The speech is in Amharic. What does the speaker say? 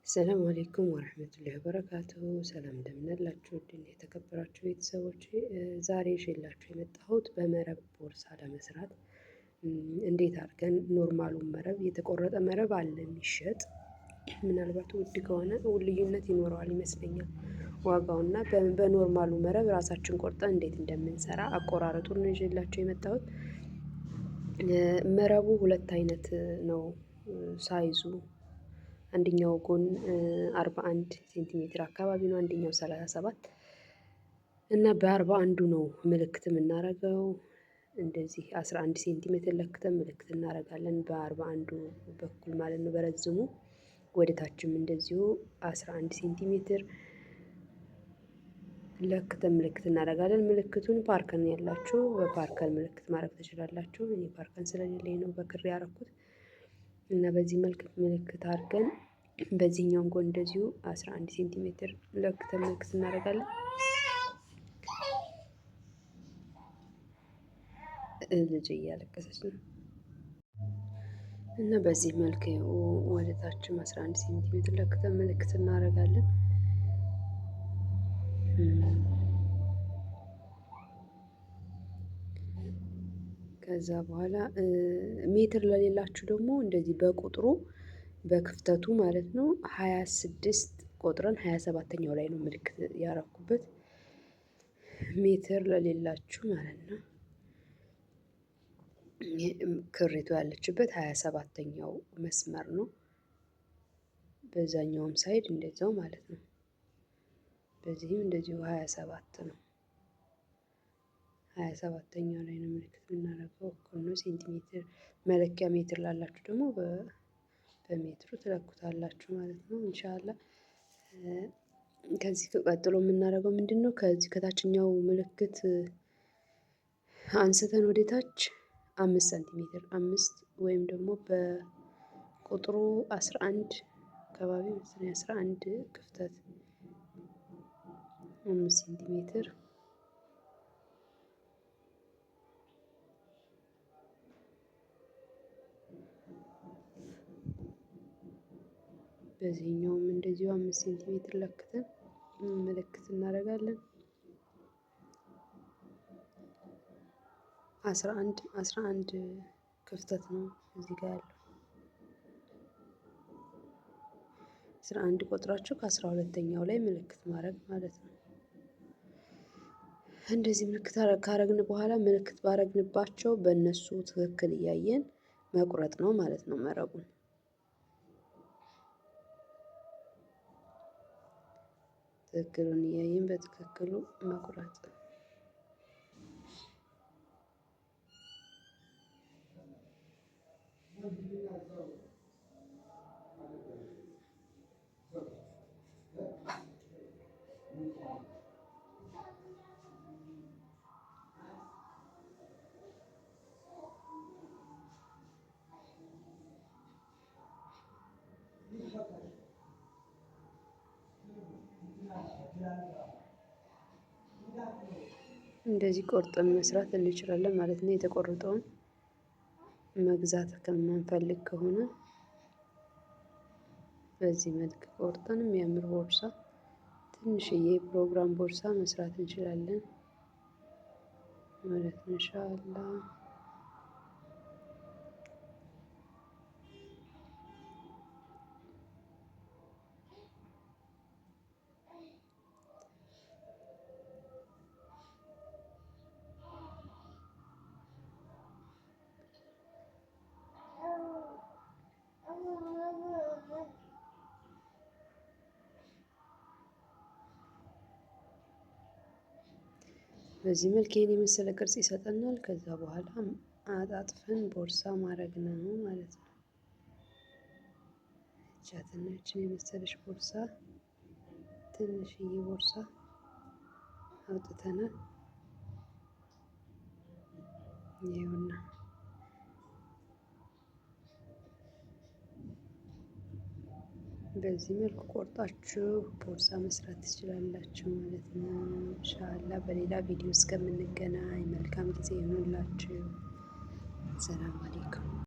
ሰላም አለይኩም ወራህመቱላሂ ወበረካቱሁ። ሰላም እንደምን አላችሁ? ውድና የተከበራችሁ ቤተሰቦች ዛሬ ይዤላችሁ የመጣሁት በመረብ ቦርሳ ለመስራት እንዴት አድርገን ኖርማሉን መረብ የተቆረጠ መረብ አለ የሚሸጥ ምናልባት ውድ ከሆነ ልዩነት ይኖረዋል ይመስለኛል ዋጋውና በኖርማሉ መረብ ራሳችን ቆርጠን እንዴት እንደምንሰራ አቆራረጡን ነው ይዤላችሁ የመጣሁት። መረቡ ሁለት አይነት ነው ሳይዙ አንደኛው ጎን 41 ሴንቲሜትር አካባቢ ነው፣ አንደኛው 37 እና በ41ዱ ነው ምልክት የምናደርገው። እንደዚህ 11 ሴንቲሜትር ለክተን ምልክት እናደርጋለን በ41ዱ በኩል ማለት ነው በረዝሙ። ወደ ታችም እንደዚሁ 11 ሴንቲሜትር ለክተን ምልክት እናደርጋለን። ምልክቱን ፓርከን ያላችሁ በፓርከን ምልክት ማድረግ ትችላላችሁ። እኔ ፓርከን ስለሌለኝ ነው በክር ያደረኩት እና በዚህ መልክ ምልክት አድርገን በዚህኛውም ጎን እንደዚሁ 11 ሴንቲሜትር ለክተን ምልክት እናደርጋለን። ልጅ እያለቀሰች ነው እና በዚህ መልክ ወደ ታችም 11 ሴንቲሜትር ለክተን ምልክት እናደርጋለን። ከዛ በኋላ ሜትር ለሌላችሁ ደግሞ እንደዚህ በቁጥሩ በክፍተቱ ማለት ነው 26 ቆጥረን 27ኛው ላይ ነው ምልክት ያረኩበት። ሜትር ለሌላችሁ ማለት ነው ክሪቱ ያለችበት 27ኛው መስመር ነው። በዛኛውም ሳይድ እንደዛው ማለት ነው። በዚህም እንደዚሁ 27 ነው። 27ኛው ላይ ነው ምልክት የምናደርገው እኩል ነው። ሴንቲሜትር መለኪያ ሜትር ላላችሁ ደግሞ በሜትሩ ትለኩታላችሁ ማለት ነው ኢንሻአላ። ከዚህ ቀጥሎ የምናደርገው ምንድነው? ከዚህ ከታችኛው ምልክት አንስተን ወደ ታች 5 ሴንቲሜትር 5 ወይም ደግሞ በቁጥሩ 11 አካባቢ መሰለኝ 11 ክፍተት 5 ሴንቲሜትር በዚህኛውም እንደዚሁ 5 ሴንቲሜትር ለክተን ምልክት እናደርጋለን። 11 ክፍተት ነው እዚህ ጋር ያለው 11 ቆጥራችሁ ከ12ኛው ላይ ምልክት ማድረግ ማለት ነው። እንደዚህ ምልክት ካረግን በኋላ ምልክት ባረግንባቸው በእነሱ ትክክል እያየን መቁረጥ ነው ማለት ነው መረቡን። ትክክሉን እያየን በትክክሉ መቁረጥ። እንደዚህ ቆርጠን መስራት እንችላለን ማለት ነው። የተቆረጠውን መግዛት ከምንፈልግ ከሆነ በዚህ መልክ ቆርጠን የሚያምር ቦርሳ ትንሽዬ ፕሮግራም ቦርሳ መስራት እንችላለን ማለት ነው ኢንሻአላህ። በዚህ መልክ ይሄን የመሰለ ቅርጽ ይሰጠናል። ከዛ በኋላ አጣጥፈን ቦርሳ ማድረግ ነው ማለት ነው። ቻትናችን የመሰለች ቦርሳ ትንሽዬ ቦርሳ አውጥተናል። ይኸውና በዚህ መልኩ ቆርጣችሁ ቦርሳ መስራት ትችላላችሁ ማለት ነው ኢንሻአላህ። በሌላ ቪዲዮ እስከምንገናኝ መልካም ጊዜ ይሁንላችሁ። ሰላም አለይኩም።